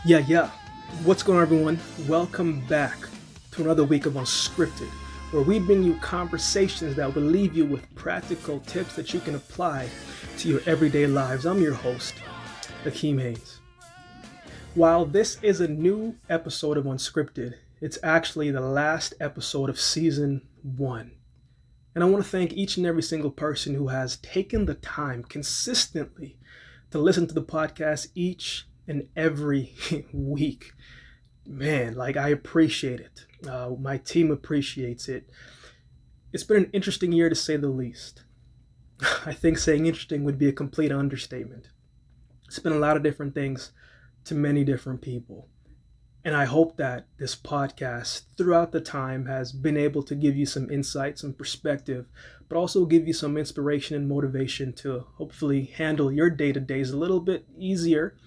Yeah. What's going on, everyone? Welcome back to another week of Unscripted, where we bring you conversations that will leave you with practical tips that you can apply to your everyday lives. I'm your host, Akeem Haynes. While this is a new episode of Unscripted, it's actually the last episode of Season 1. And I want to thank each and every single person who has taken the time consistently to listen to the podcast each and every week. Man, I appreciate it. My team appreciates it. It's been an interesting year to say the least. I think saying interesting would be a complete understatement. It's been a lot of different things to many different people. And I hope that this podcast throughout the time has been able to give you some insight, some perspective, but also give you some inspiration and motivation to hopefully handle your day-to-days a little bit easier,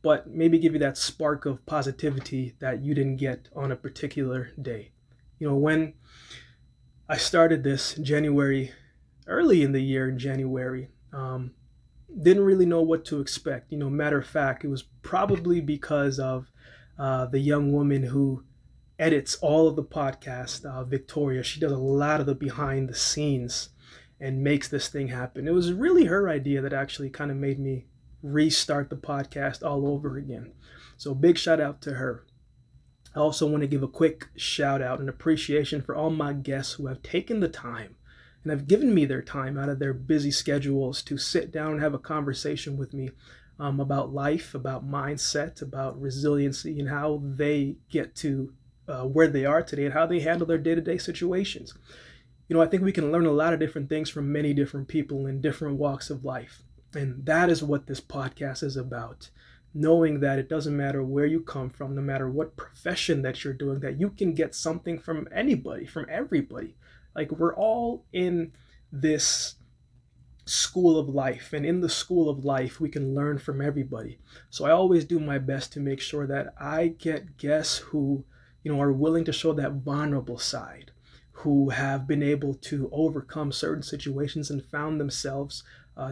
but maybe give you that spark of positivity that you didn't get on a particular day. When I started this January, early in the year in January, didn't really know what to expect. Matter of fact, it was probably because of the young woman who edits all of the podcast, Victoria. She does a lot of the behind the scenes and makes this thing happen. It was really her idea that actually kind of made me restart the podcast all over again. So big shout out to her. I also want to give a quick shout out and appreciation for all my guests who have taken the time and have given me their time out of their busy schedules to sit down and have a conversation with me about life, about mindset, about resiliency, and how they get to where they are today and how they handle their day-to-day situations. I think we can learn a lot of different things from many different people in different walks of life. And that is what this podcast is about. Knowing that it doesn't matter where you come from, no matter what profession that you're doing, that you can get something from anybody, from everybody. We're all in this school of life, and in the school of life, we can learn from everybody. So I always do my best to make sure that I get guests who, are willing to show that vulnerable side, who have been able to overcome certain situations and found themselves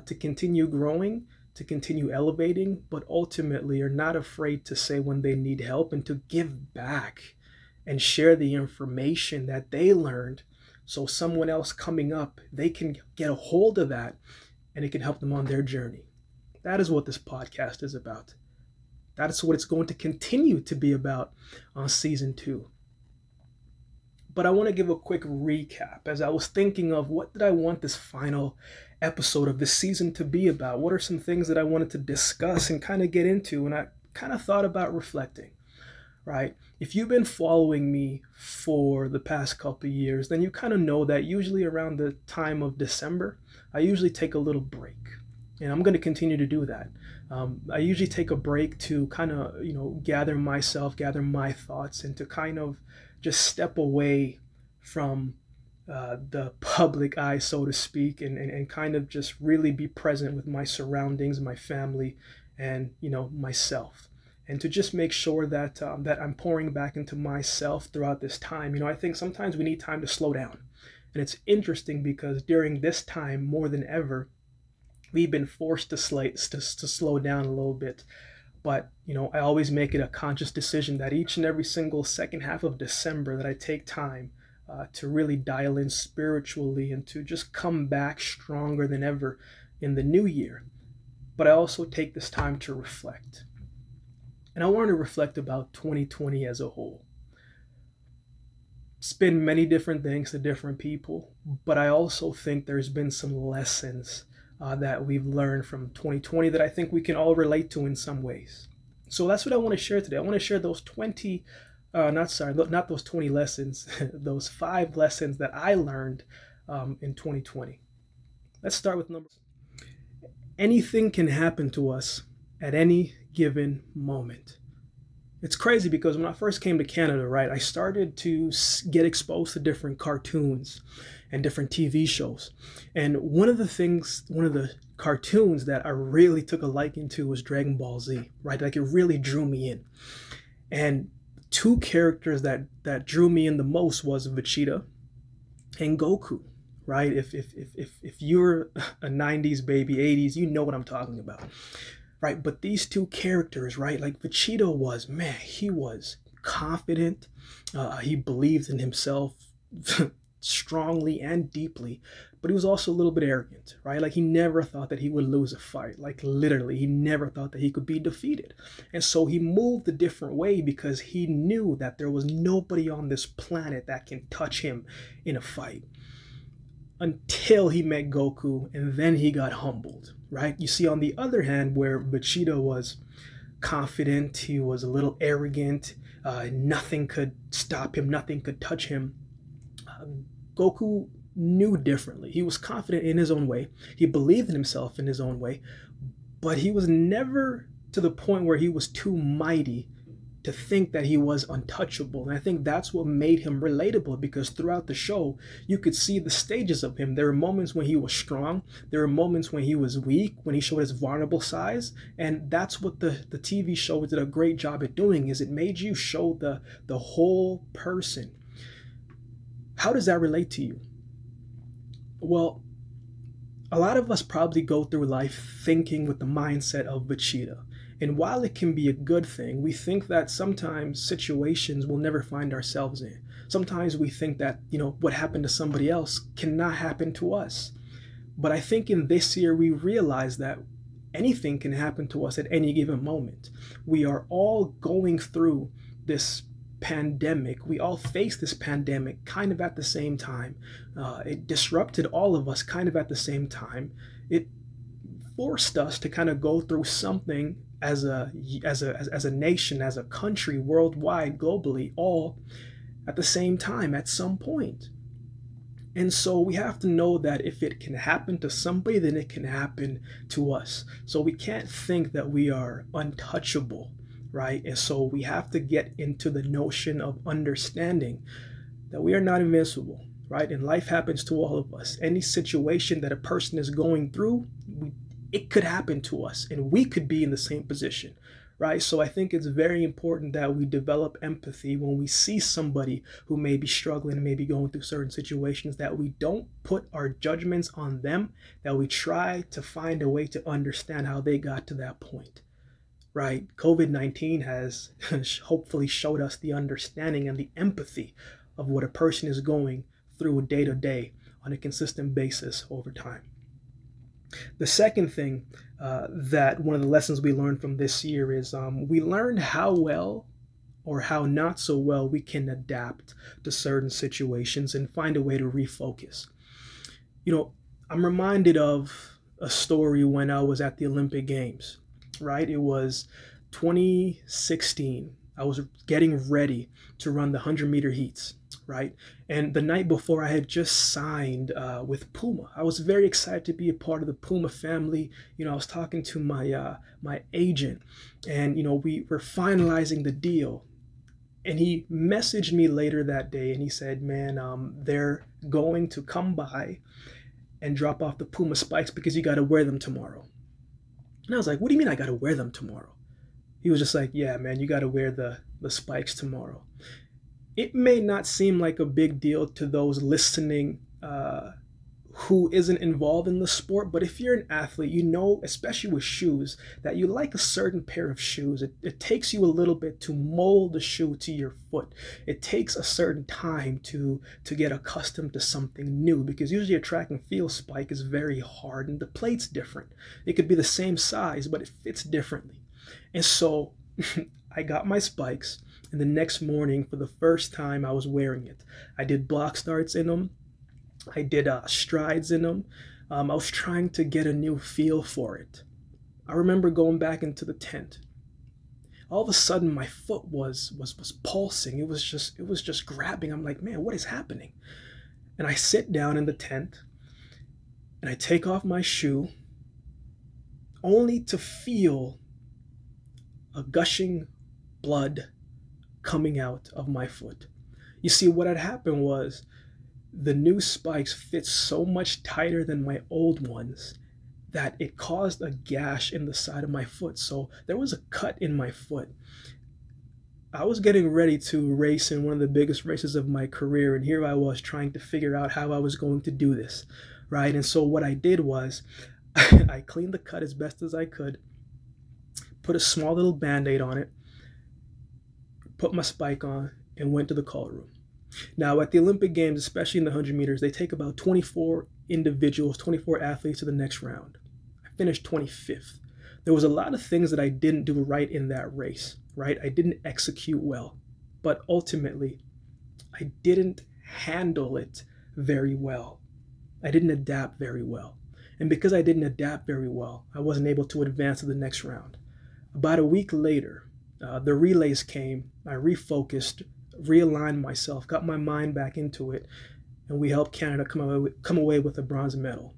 to continue growing, to continue elevating, but ultimately are not afraid to say when they need help and to give back and share the information that they learned, so someone else coming up, they can get a hold of that and it can help them on their journey. That is what this podcast is about. That is what it's going to continue to be about on Season 2. But I want to give a quick recap as I was thinking of what did I want this final episode of this season to be about? What are some things that I wanted to discuss and kind of get into? And I kind of thought about reflecting, right? If you've been following me for the past couple of years, then you kind of know that usually around the time of December, I usually take a little break. And I'm going to continue to do that. I usually take a break to kind of, gather myself, gather my thoughts, and to kind of just step away from the public eye, so to speak, and kind of just really be present with my surroundings, my family, and, myself. And to just make sure that that I'm pouring back into myself throughout this time. I think sometimes we need time to slow down. And it's interesting because during this time, more than ever, we've been forced to slow down a little bit. But, I always make it a conscious decision that each and every single second half of December that I take time to really dial in spiritually and to just come back stronger than ever in the new year. But I also take this time to reflect. And I want to reflect about 2020 as a whole. It's been many different things to different people, but I also think there's been some lessons that we've learned from 2020 that I think we can all relate to in some ways. So that's what I want to share today. I want to share those not those 20 lessons, those 5 lessons that I learned in 2020. Let's start with numbers. Anything can happen to us at any given moment. It's crazy because when I first came to Canada, right, I started to get exposed to different cartoons and different TV shows. And one of the cartoons that I really took a liking to was Dragon Ball Z, right? It really drew me in. And 2 characters that drew me in the most was Vegeta and Goku, right? If you're a 90s baby, 80s, you know what I'm talking about. right? But these two characters, right? Like Vegeta was, man, he was confident. He believed in himself strongly and deeply, but he was also a little bit arrogant, right? Like he never thought that he would lose a fight. Like literally, he never thought that he could be defeated. And so he moved a different way because he knew that there was nobody on this planet that can touch him in a fight. Until he met Goku, and then he got humbled, right? You see, on the other hand, where Vegeta was confident, he was a little arrogant, nothing could stop him, nothing could touch him. Goku knew differently. He was confident in his own way. He believed in himself in his own way, but he was never to the point where he was too mighty to think that he was untouchable. And I think that's what made him relatable, because throughout the show, you could see the stages of him. There were moments when he was strong. There were moments when he was weak, when he showed his vulnerable sides. And that's what the TV show did a great job at doing, is it made you show the whole person. How does that relate to you? Well, a lot of us probably go through life thinking with the mindset of Vegeta. And while it can be a good thing, we think that sometimes situations we'll never find ourselves in. Sometimes we think that, what happened to somebody else cannot happen to us. But I think in this year, we realize that anything can happen to us at any given moment. We are all going through this pandemic. We all face this pandemic kind of at the same time. It disrupted all of us kind of at the same time. It forced us to kind of go through something as a nation, as a country, worldwide, globally, all at the same time at some point. And so we have to know that if it can happen to somebody, then it can happen to us. So we can't think that we are untouchable, right? And so we have to get into the notion of understanding that we are not invincible, right? And life happens to all of us. Any situation that a person is going through, it could happen to us, and we could be in the same position, right? So I think it's very important that we develop empathy when we see somebody who may be struggling, may be going through certain situations, that we don't put our judgments on them, that we try to find a way to understand how they got to that point, right? COVID-19 has hopefully showed us the understanding and the empathy of what a person is going through day to day on a consistent basis over time. The second thing that one of the lessons we learned from this year is we learned how well or how not so well we can adapt to certain situations and find a way to refocus. I'm reminded of a story when I was at the Olympic Games, right? It was 2016. I was getting ready to run the 100-meter heats, right? And the night before, I had just signed with Puma. I was very excited to be a part of the Puma family. I was talking to my agent, and we were finalizing the deal. And he messaged me later that day, and he said, "Man, they're going to come by and drop off the Puma spikes because you got to wear them tomorrow." And I was like, "What do you mean I got to wear them tomorrow?" He was just like, "Yeah, man, you got to wear the spikes tomorrow." It may not seem like a big deal to those listening who isn't involved in the sport, but if you're an athlete, especially with shoes, that you like a certain pair of shoes. It takes you a little bit to mold the shoe to your foot. It takes a certain time to get accustomed to something new, because usually a track and field spike is very hard and the plate's different. It could be the same size, but it fits differently. And so I got my spikes, and the next morning, for the first time, I was wearing it. I did block starts in them. I did strides in them. I was trying to get a new feel for it. I remember going back into the tent. All of a sudden, my foot was pulsing. It was just grabbing. I'm like, man, what is happening? And I sit down in the tent, and I take off my shoe, only to feel a gushing blood coming out of my foot. You see, what had happened was the new spikes fit so much tighter than my old ones that it caused a gash in the side of my foot. So there was a cut in my foot. I was getting ready to race in one of the biggest races of my career, and here I was trying to figure out how I was going to do this, right? And so what I did was I cleaned the cut as best as I could. put a small little Band-Aid on it, put my spike on, and went to the call room. Now, at the Olympic Games, especially in the 100 meters, they take about 24 individuals, 24 athletes to the next round. I finished 25th. There was a lot of things that I didn't do right in that race, right? I didn't execute well, but ultimately, I didn't handle it very well. I didn't adapt very well. And because I didn't adapt very well, I wasn't able to advance to the next round. About a week later, the relays came. I refocused, realigned myself, got my mind back into it, and we helped Canada come away with a bronze medal.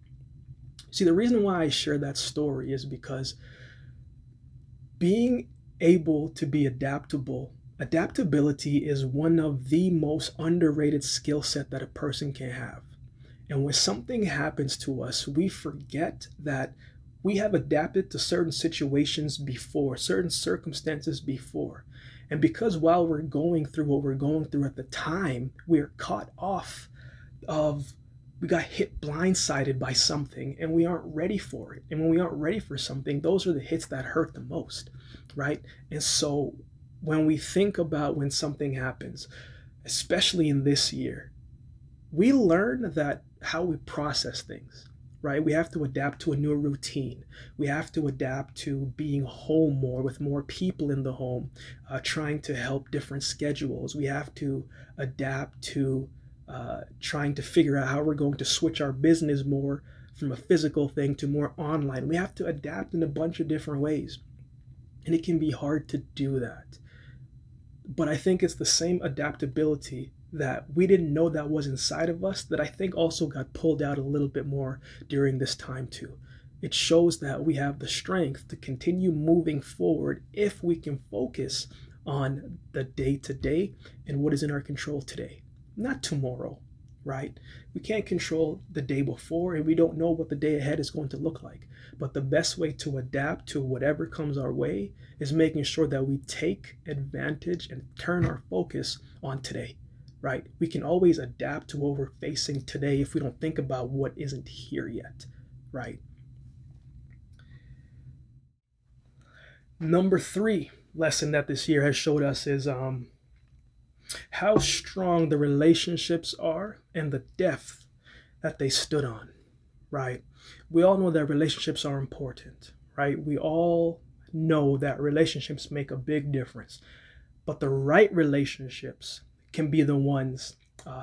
See, the reason why I share that story is because being able to be adaptable, adaptability is one of the most underrated skill set that a person can have. And when something happens to us, we forget that we have adapted to certain situations before, certain circumstances before. And because while we're going through what we're going through at the time, we're caught off of, we got hit blindsided by something and we aren't ready for it. And when we aren't ready for something, those are the hits that hurt the most, right? And so when we think about when something happens, especially in this year, we learn that how we process things, right? We have to adapt to a new routine. We have to adapt to being home more with more people in the home, trying to help different schedules. We have to adapt to trying to figure out how we're going to switch our business more from a physical thing to more online. We have to adapt in a bunch of different ways. And it can be hard to do that. But I think it's the same adaptability that we didn't know that was inside of us that I think also got pulled out a little bit more during this time too. It shows that we have the strength to continue moving forward if we can focus on the day-to-day and what is in our control today, not tomorrow, right? We can't control the day before and we don't know what the day ahead is going to look like. But the best way to adapt to whatever comes our way is making sure that we take advantage and turn our focus on today. Right? We can always adapt to what we're facing today if we don't think about what isn't here yet, right? Number 3 lesson that this year has showed us is how strong the relationships are and the depth that they stood on, right? We all know that relationships are important, right? We all know that relationships make a big difference, but the right relationships can be the ones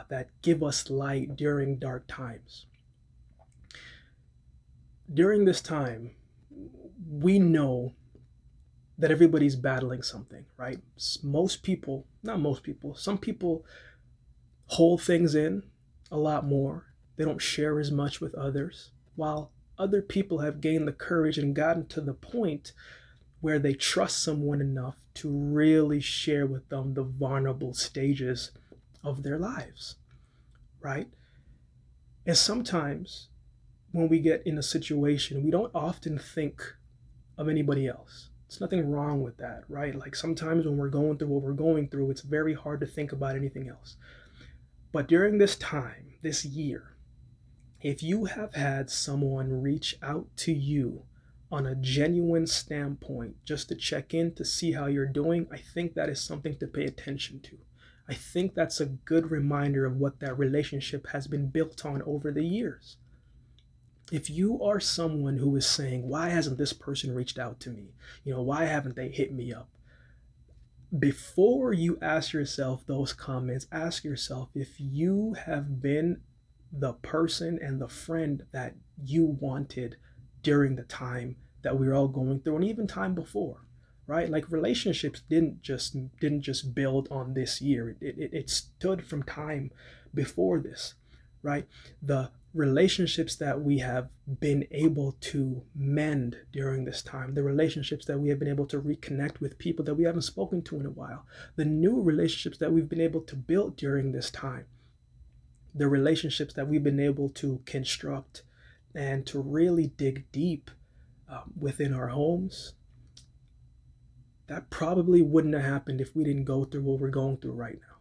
that give us light during dark times. During this time, we know that everybody's battling something, right? Most people, not most people, some people hold things in a lot more. They don't share as much with others, while other people have gained the courage and gotten to the point where they trust someone enough to really share with them the vulnerable stages of their lives, right? And sometimes when we get in a situation, we don't often think of anybody else. There's nothing wrong with that, right? Like sometimes when we're going through what we're going through, it's very hard to think about anything else. But during this time, this year, if you have had someone reach out to you on a genuine standpoint, just to check in to see how you're doing, I think that is something to pay attention to. I think that's a good reminder of what that relationship has been built on over the years. If you are someone who is saying, why hasn't this person reached out to me? Why haven't they hit me up? Before you ask yourself those comments, ask yourself if you have been the person and the friend that you wanted during the time that we were all going through, and even time before, right? Like relationships didn't just build on this year. It stood from time before this, right? The relationships that we have been able to mend during this time, the relationships that we have been able to reconnect with people that we haven't spoken to in a while, the new relationships that we've been able to build during this time, the relationships that we've been able to construct and to really dig deep within our homes, that probably wouldn't have happened if we didn't go through what we're going through right now.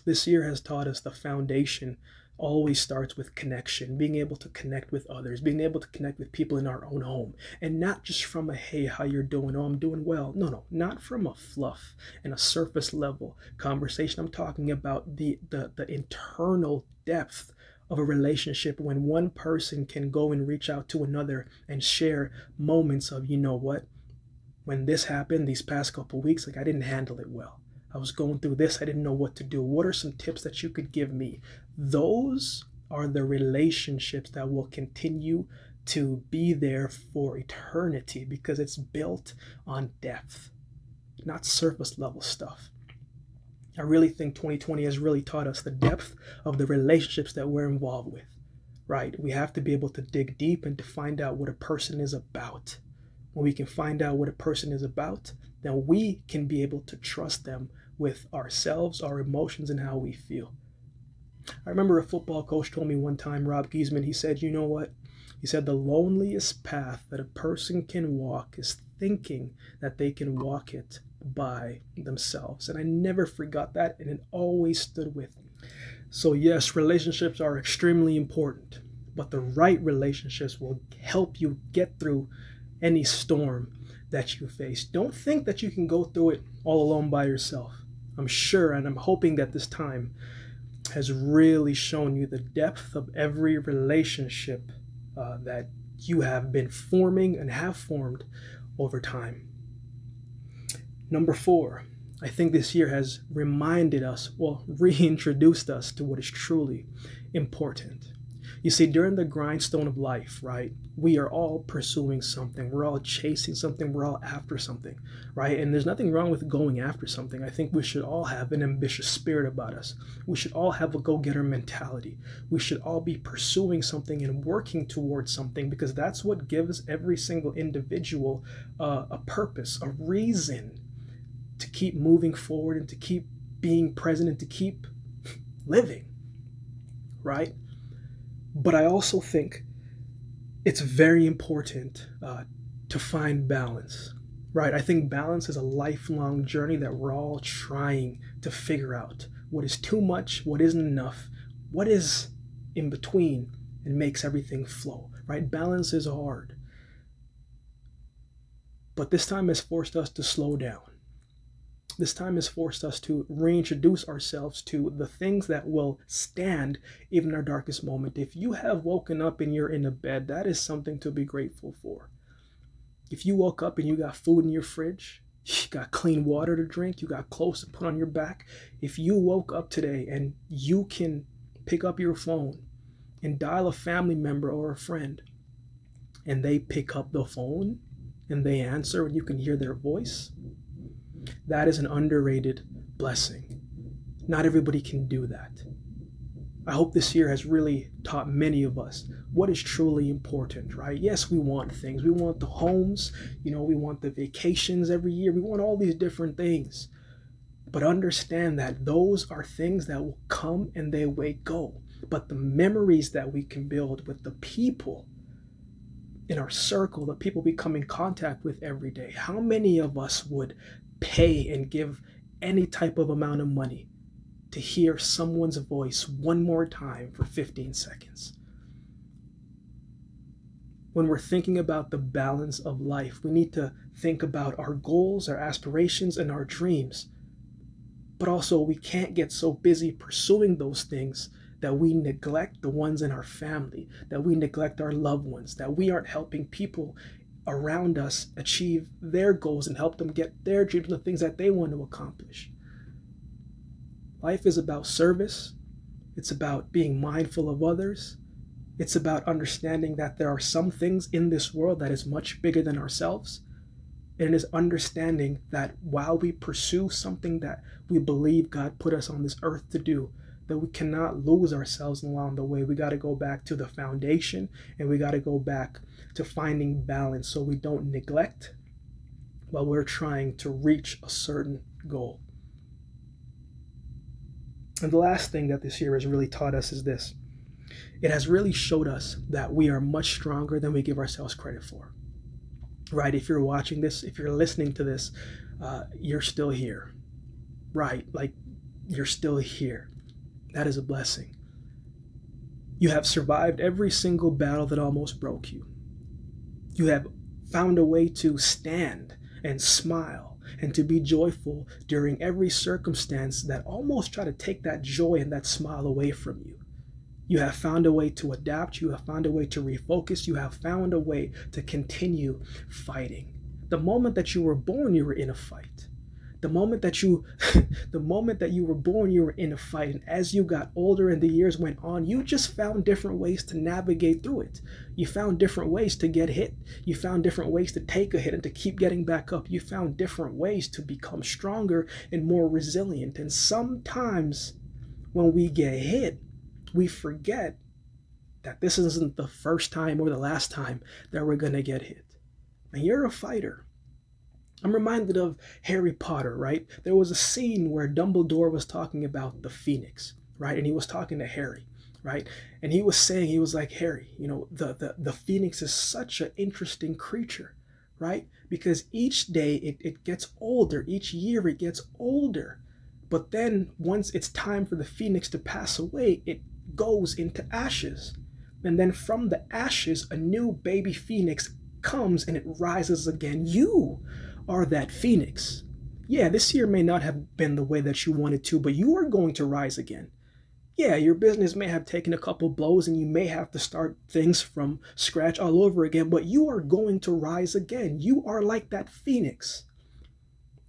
This year has taught us the foundation always starts with connection, being able to connect with others, being able to connect with people in our own home, and not just from a, hey, how you're doing? Oh, I'm doing well. No, not from a fluff and a surface level conversation. I'm talking about the internal depth of a relationship, when one person can go and reach out to another and share moments of, you know what, when this happened these past couple weeks, like I didn't handle it well. I was going through this. I didn't know what to do. What are some tips that you could give me? Those are the relationships that will continue to be there for eternity, because it's built on depth, not surface level stuff. I really think 2020 has really taught us the depth of the relationships that we're involved with, right? We have to be able to dig deep and to find out what a person is about. When we can find out what a person is about, then we can be able to trust them with ourselves, our emotions, and how we feel. I remember a football coach told me one time, Rob Giesman, he said, you know what? He said, the loneliest path that a person can walk is thinking that they can walk it by themselves. And I never forgot that, and it always stood with me. So yes, relationships are extremely important, but the right relationships will help you get through any storm that you face. Don't think that you can go through it all alone by yourself. I'm sure, and I'm hoping that this time has really shown you the depth of every relationship that you have been forming and have formed over time. Number 4, I think this year has reminded us, well, reintroduced us to what is truly important. You see, during the grindstone of life, right, we are all pursuing something. We're all chasing something. We're all after something, right? And there's nothing wrong with going after something. I think we should all have an ambitious spirit about us. We should all have a go-getter mentality. We should all be pursuing something and working towards something, because that's what gives every single individual a purpose, a reason to keep moving forward and to keep being present and to keep living, right? But I also think it's very important to find balance, right? I think balance is a lifelong journey that we're all trying to figure out. What is too much? What isn't enough? What is in between and makes everything flow, right? Balance is hard. But this time has forced us to slow down. This time has forced us to reintroduce ourselves to the things that will stand even in our darkest moment. If you have woken up and you're in a bed, that is something to be grateful for. If you woke up and you got food in your fridge, you got clean water to drink, you got clothes to put on your back. If you woke up today and you can pick up your phone and dial a family member or a friend, and they pick up the phone and they answer and you can hear their voice, that is an underrated blessing. Not everybody can do that. I hope this year has really taught many of us what is truly important, right? Yes, we want things. We want the homes, we want the vacations every year. We want all these different things. But understand that those are things that will come and they will go. But the memories that we can build with the people in our circle, the people we come in contact with every day, how many of us would pay and give any type of amount of money to hear someone's voice one more time for 15 seconds? When we're thinking about the balance of life, we need to think about our goals, our aspirations, and our dreams. But also, we can't get so busy pursuing those things that we neglect the ones in our family, that we neglect our loved ones, that we aren't helping people around us achieve their goals and help them get their dreams and the things that they want to accomplish. Life is about service. It's about being mindful of others. It's about understanding that there are some things in this world that is much bigger than ourselves. And it is understanding that while we pursue something that we believe God put us on this earth to do, that we cannot lose ourselves along the way. We got to go back to the foundation, and we got to go back to finding balance so we don't neglect while we're trying to reach a certain goal. And the last thing that this year has really taught us is this. It has really showed us that we are much stronger than we give ourselves credit for. Right? If you're watching this, if you're listening to this, you're still here. Right? Like, you're still here. That is a blessing. You have survived every single battle that almost broke you. You have found a way to stand and smile and to be joyful during every circumstance that almost try to take that joy and that smile away from you. You have found a way to adapt. You have found a way to refocus. You have found a way to continue fighting. The moment that you were born, you were in a fight. The moment that you were born, you were in a fight. And as you got older and the years went on, you just found different ways to navigate through it. You found different ways to get hit. You found different ways to take a hit and to keep getting back up. You found different ways to become stronger and more resilient. And sometimes when we get hit, we forget that this isn't the first time or the last time that we're going to get hit. And you're a fighter. I'm reminded of Harry Potter, right? There was a scene where Dumbledore was talking about the Phoenix, right? And he was talking to Harry, right? And he was saying, he was like, Harry, you know, the Phoenix is such an interesting creature, right? Because each day it gets older, each year it gets older. But then once it's time for the Phoenix to pass away, it goes into ashes. And then from the ashes, a new baby Phoenix comes and it rises again. You are that Phoenix. Yeah, this year may not have been the way that you wanted to, but you are going to rise again. Yeah, your business may have taken a couple blows and you may have to start things from scratch all over again, but you are going to rise again. You are like that Phoenix.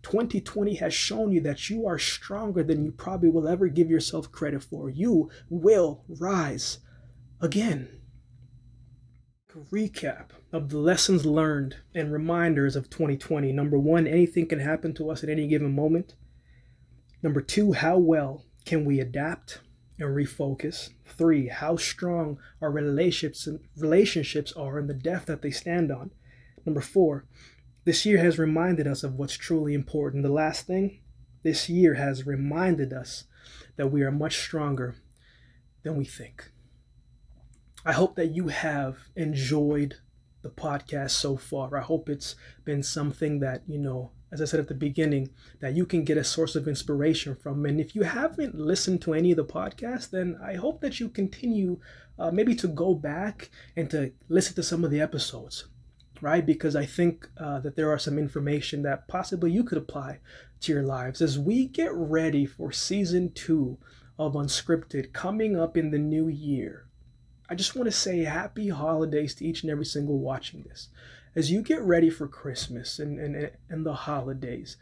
2020 has shown you that you are stronger than you probably will ever give yourself credit for. You will rise again. Recap of the lessons learned and reminders of 2020. Number 1, anything can happen to us at any given moment. Number 2, how well can we adapt and refocus? 3, how strong our relationships are and the depth that they stand on. Number 4, this year has reminded us of what's truly important. The last thing, this year has reminded us that we are much stronger than we think. I hope that you have enjoyed the podcast so far. I hope it's been something that, you know, as I said at the beginning, that you can get a source of inspiration from. And if you haven't listened to any of the podcasts, then I hope that you continue maybe to go back and to listen to some of the episodes, right? Because I think that there are some information that possibly you could apply to your lives as we get ready for season 2 of Unscripted coming up in the new year. I just want to say happy holidays to each and every single watching this. As you get ready for Christmas and the holidays,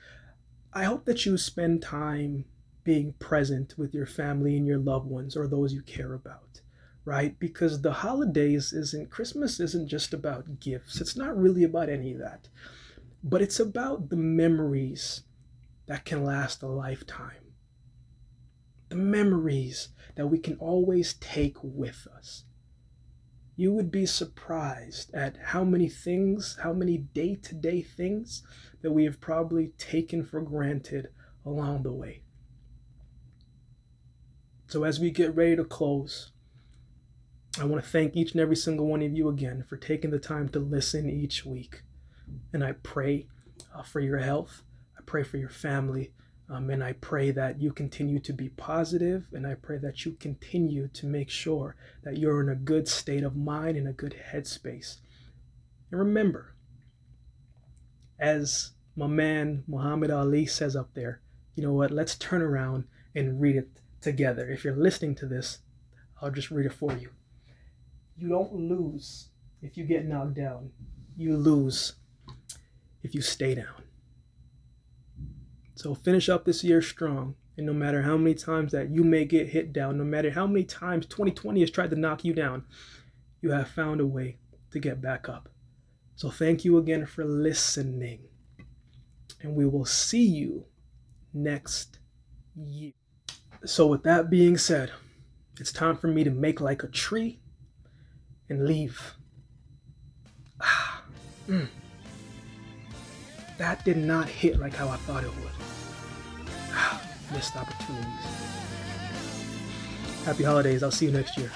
I hope that you spend time being present with your family and your loved ones or those you care about, right? Because the holidays Christmas isn't just about gifts. It's not really about any of that. But it's about the memories that can last a lifetime. The memories that we can always take with us. You would be surprised at how many day-to-day things that we have probably taken for granted along the way. So as we get ready to close, I want to thank each and every single one of you again for taking the time to listen each week. And I pray for your health. I pray for your family. And I pray that you continue to be positive, and I pray that you continue to make sure that you're in a good state of mind and a good headspace. And remember, as my man Muhammad Ali says up there, you know what, let's turn around and read it together. If you're listening to this, I'll just read it for you. You don't lose if you get knocked down. You lose if you stay down. So finish up this year strong. And no matter how many times that you may get hit down, no matter how many times 2020 has tried to knock you down, you have found a way to get back up. So thank you again for listening. And we will see you next year. So with that being said, it's time for me to make like a tree and leave. That did not hit like how I thought it would. Missed opportunities. Happy holidays. I'll see you next year.